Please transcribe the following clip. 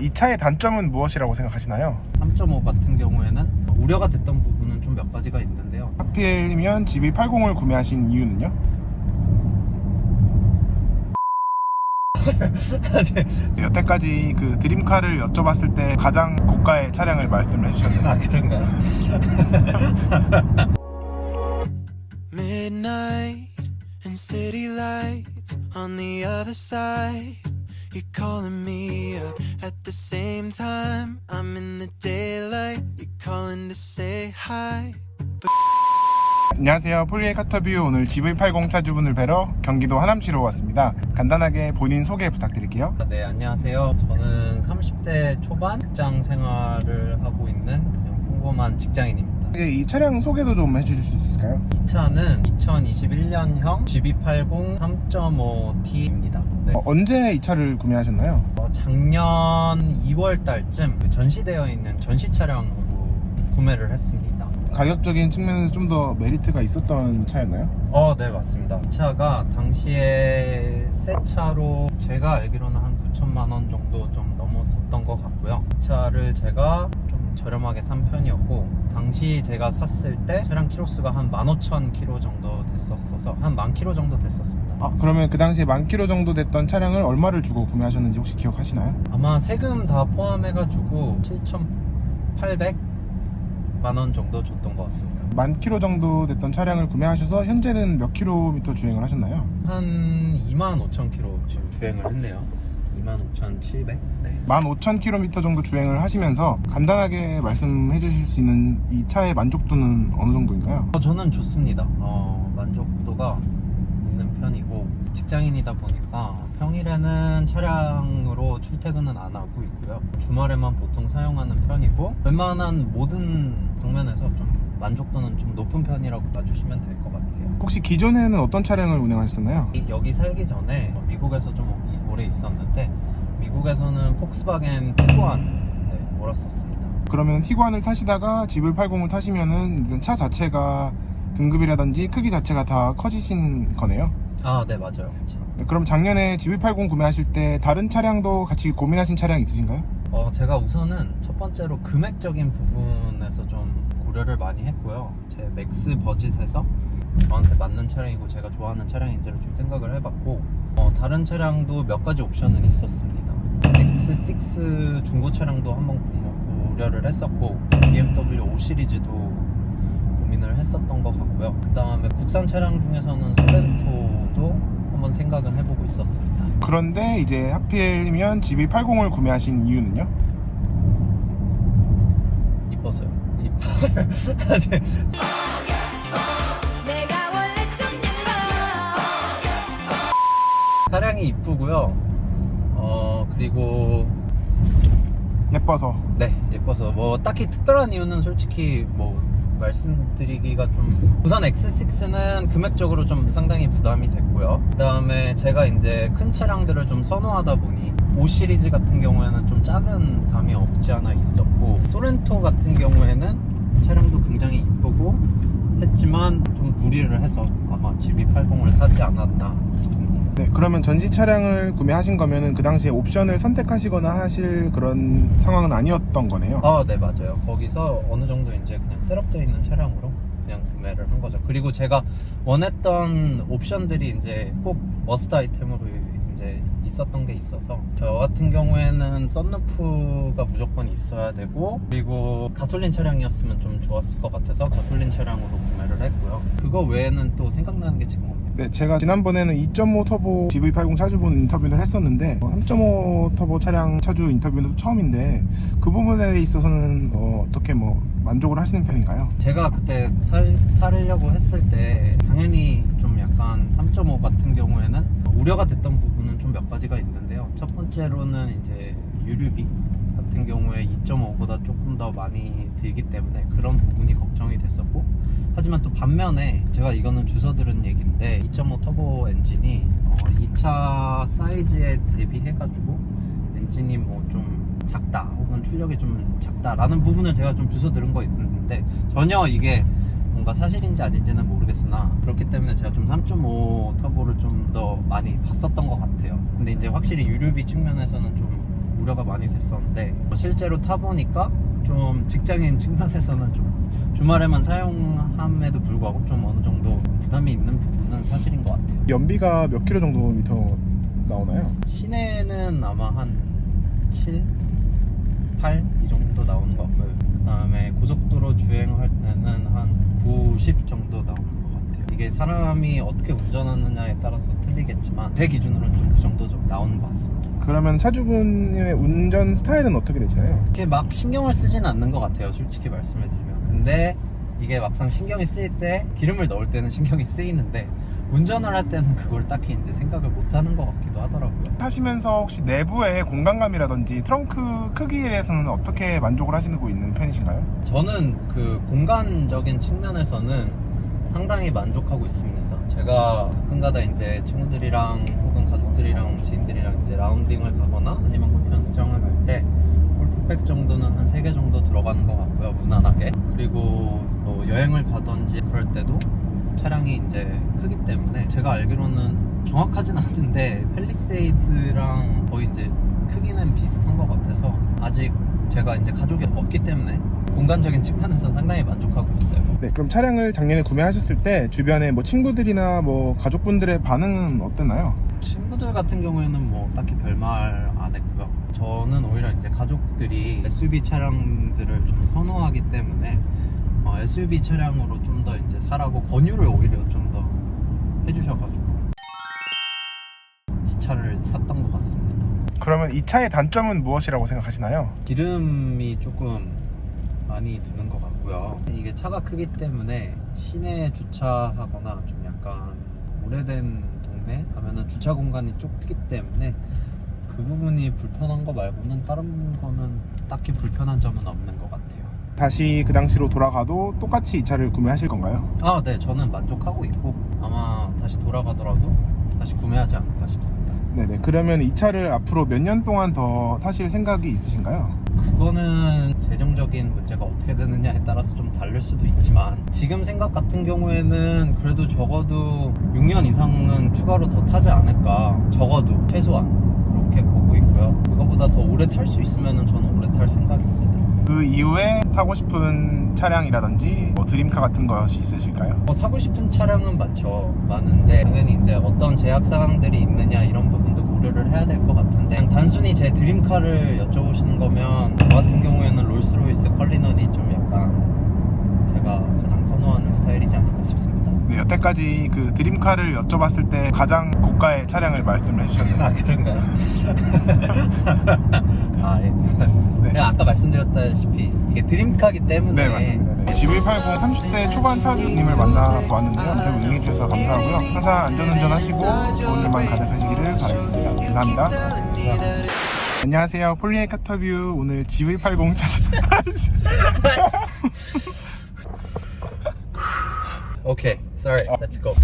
이 차의 단점은 무엇이라고 생각하시나요? 3.5 같은 경우에는 우려가 됐던 부분은 좀 몇 가지가 있는데요. 하필이면 GV80을 구매하신 이유는요? 여태까지 그 드림카를 여쭤봤을 때 가장 고가의 차량을 말씀해 주셨는데 아, 그런가요? Midnight and city lights on the other side. You're calling me up at the same time. I'm in the daylight. You're calling to say hi. 안녕하세요. 폴리의 카터뷰. 오늘 GV80 차주분을 뵈러 경기도 하남시로 왔습니다. 간단하게 본인 소개 부탁드릴게요. 네, 안녕하세요. 저는 30대 초반 직장 생활을 하고 있는 그냥 평범한 직장인입니다. 이 차량 소개도 좀 해주실 수 있을까요? 이 차는 2021년형 GV80 3.5T입니다. 네. 언제 이 차를 구매하셨나요? 작년 2월 달쯤 전시되어 있는 전시 차량으로 구매를 했습니다. 가격적인 측면에서 좀 더 메리트가 있었던 차였나요? 네, 맞습니다. 이 차가 당시에 새 차로 제가 알기로는 한 9천만 원 정도 좀 넘었었던 것 같고요. 이 차를 제가 좀 저렴하게 산 편이었고, 당시 제가 샀을 때 차량 키로수가 한 15,000km 정도 됐었어서 한 10,000km 정도 됐었습니다. 그러면 그 당시에 10,000km 정도 됐던 차량을 얼마를 주고 구매하셨는지 혹시 기억하시나요? 아마 세금 다 포함해가지고 7,800만 원 정도 줬던 것 같습니다. 10,000km 정도 됐던 차량을 구매하셔서 현재는 몇 킬로미터 주행을 하셨나요? 한 25,000km 지금 주행을 했네요. 25,700? 네. 15,000km 정도 주행을 하시면서 간단하게 말씀해 주실 수 있는 이 차의 만족도는 어느 정도인가요? 저는 좋습니다. 만족도가 있는 편이고, 직장인이다 보니까 평일에는 차량으로 출퇴근은 안 하고 있고요. 주말에만 보통 사용하는 편이고, 웬만한 모든 방면에서 좀 만족도는 좀 높은 편이라고 봐주시면 될 것 같아요. 혹시 기존에는 어떤 차량을 운행하셨나요? 여기 살기 전에 미국에서 좀 오래 있었는데, 미국에서는 폭스바겐 티구안 몰았었습니다. 그러면 티구안을 타시다가 GV80을 타시면은 차 자체가 등급이라든지 크기 자체가 다 커지신 거네요? 네, 맞아요. 네, 그럼 작년에 GV80 구매하실 때 다른 차량도 같이 고민하신 차량 있으신가요? 제가 우선은 첫 번째로 금액적인 부분에서 좀 고려를 많이 했고요. 제 맥스 버짓에서 저한테 맞는 차량이고 제가 좋아하는 차량인지를 좀 생각을 해봤고, 다른 차량도 몇 가지 옵션은 있었습니다. X6 중고 차량도 한번 고려를 했었고, BMW 5 시리즈도 고민을 했었던 것 같고요. 그 다음에 국산 차량 중에서는 소렌토도 한번 생각은 해보고 있었습니다. 그런데 이제 하필이면 GV80을 구매하신 이유는요? 이뻐서요. 내가 원래 좀 차량이 이쁘고요. 그리고 예뻐서. 네, 예뻐서 뭐 딱히 특별한 이유는 솔직히 뭐 말씀드리기가 좀, 우선 X6는 금액적으로 좀 상당히 부담이 됐고요. 그 다음에 제가 이제 큰 차량들을 좀 선호하다 보니 5 시리즈 같은 경우에는 좀 작은 감이 없지 않아 있었고, 소렌토 같은 경우에는 차량도 굉장히 이쁘고 했지만 좀 무리를 해서 아마 GV80을 사지 않았나 싶습니다. 네, 그러면 전시 차량을 구매하신 거면은 그 당시에 옵션을 선택하시거나 하실 그런 상황은 아니었던 거네요? 네, 맞아요. 거기서 어느 정도 이제 그냥 셋업되어 있는 차량으로 그냥 구매를 한 거죠. 그리고 제가 원했던 옵션들이 이제 꼭 머스트 아이템으로 이제 있었던 게 있어서, 저 같은 경우에는 썬루프가 무조건 있어야 되고, 그리고 가솔린 차량이었으면 좀 좋았을 것 같아서 가솔린 차량으로 구매를 했고요. 그거 외에는 또 생각나는 게 지금 없네요. 네, 제가 지난번에는 2.5 터보 GV80 차주분 인터뷰를 했었는데 3.5 터보 차량 차주 인터뷰는 처음인데 그 부분에 있어서는 어떻게 뭐 만족을 하시는 편인가요? 제가 그때 사려고 했을 때 당연히 좀 약간 3.5 같은 경우에는 우려가 됐던 부분은 좀 몇 가지가 있는데요. 첫 번째로는 이제 유류비 같은 경우에 2.5보다 조금 더 많이 들기 때문에 그런 부분이 걱정이 됐었고, 하지만 또 반면에 제가 이거는 주워 들은 얘기인데 2.5 터보 엔진이 2차 사이즈에 대비해가지고 엔진이 뭐 좀 작다 혹은 출력이 좀 작다라는 부분을 제가 좀 주워 들은 거 있는데, 전혀 이게 뭔가 사실인지 아닌지는 모르겠으나 그렇기 때문에 제가 좀 3.5 터보를 좀 더 많이 봤었던 것 같아요. 근데 이제 확실히 유류비 측면에서는 좀 우려가 많이 됐었는데 실제로 타보니까 좀 직장인 측면에서는 좀 주말에만 사용함에도 불구하고 좀 어느 정도 부담이 있는 부분은 사실인 것 같아요. 연비가 몇 킬로 정도 미터 나오나요? 시내는 아마 한 7, 8 이 정도 나오는 것 같고요. 그 다음에 고속도로 주행할 때는 한 90 정도 나오는 것 같아요. 이게 사람이 어떻게 운전하느냐에 따라서 틀리겠지만 제 기준으로는 좀 그 정도 좀 나오는 것 같습니다. 그러면 차주분의 운전 스타일은 어떻게 되시나요? 이렇게 막 신경을 쓰진 않는 것 같아요, 솔직히 말씀해드리면. 근데 이게 막상 신경이 쓰일 때 기름을 넣을 때는 신경이 쓰이는데 운전을 할 때는 그걸 딱히 이제 생각을 못 하는 것 같기도 하더라고요. 타시면서 혹시 내부의 공간감이라든지 트렁크 크기에 대해서는 어떻게 만족을 하시고 있는 편이신가요? 저는 그 공간적인 측면에서는 상당히 만족하고 있습니다. 제가 가끔가다 이제 친구들이랑 혹은 가족들이랑 지인들이랑 이제 라운딩을 가거나 아니면 골프 연습장을 갈 때 골프백 정도는 한 3개 정도 들어가는 것 같고요, 무난하게. 그리고 뭐 여행을 가든지 그럴 때도 차량이 이제 크기 때문에 제가 알기로는 정확하진 않은데 팰리세이드랑 거의 이제 크기는 비슷한 것 같아서 아직 제가 이제 가족이 없기 때문에 공간적인 측면에서는 상당히 만족하고 있어요. 네, 그럼 차량을 작년에 구매하셨을 때 주변에 뭐 친구들이나 뭐 가족분들의 반응은 어땠나요? 친구들 같은 경우에는 뭐 딱히 별말 안 했고요. 저는 오히려 이제 가족들이 SUV 차량들을 좀 선호하기 때문에 SUV 차량으로 좀 더 이제 사라고 권유를 오히려 좀 더 해주셔가지고 이 차를 샀던 것 같습니다. 그러면 이 차의 단점은 무엇이라고 생각하시나요? 기름이 조금 많이 드는 것 같고요. 이게 차가 크기 때문에 시내에 주차하거나 좀 약간 오래된 동네 가면은 주차 공간이 좁기 때문에 그 부분이 불편한 거 말고는 다른 거는 딱히 불편한 점은 없는 것 같아요. 다시 그 당시로 돌아가도 똑같이 이 차를 구매하실 건가요? 아, 네, 저는 만족하고 있고 아마 다시 돌아가더라도 다시 구매하지 않을까 싶습니다. 네네. 그러면 이 차를 앞으로 몇 년 동안 더 타실 생각이 있으신가요? 그거는 재정적인 문제가 어떻게 되느냐에 따라서 좀 다를 수도 있지만 지금 생각 같은 경우에는 그래도 적어도 6년 이상은 추가로 더 타지 않을까, 적어도 최소한 그렇게 보고 있고요. 그거보다 더 오래 탈 수 있으면 저는 오래 탈 생각입니다. 그 이후에 타고 싶은 차량이라든지 뭐 드림카 같은 것이 있으실까요? 타고 싶은 차량은 많은데 당연히 이제 어떤 제약 사항들이 있느냐 이런 부분도 고려를 해야 될 것 같은데 그냥 단순히 제 드림카를 여쭤보시는 거면 저 같은 경우에는 롤스로이스 컬리넌이 좀 약간 제가 가장 선호하는 스타일이지 않을까 싶습니다. 네, 여태까지 그 드림카를 여쭤봤을 때 가장 고가의 차량을 말씀을 해주셨는데 아, 그런가요? 아, 예. 그냥 아까 말씀드렸다시피 이게 드림카기 때문에. 네, 맞습니다. 네. GV80 30대 초반 차주님을 만나보았는데요. 인터뷰 응해주셔서 감사하고요. 항상 안전운전 하시고 좋은 일만 가득하시기를 바라겠습니다. 감사합니다. 안녕하세요. 폴리의 카터뷰. 오늘 GV80 차주 Okay, sorry, let's go.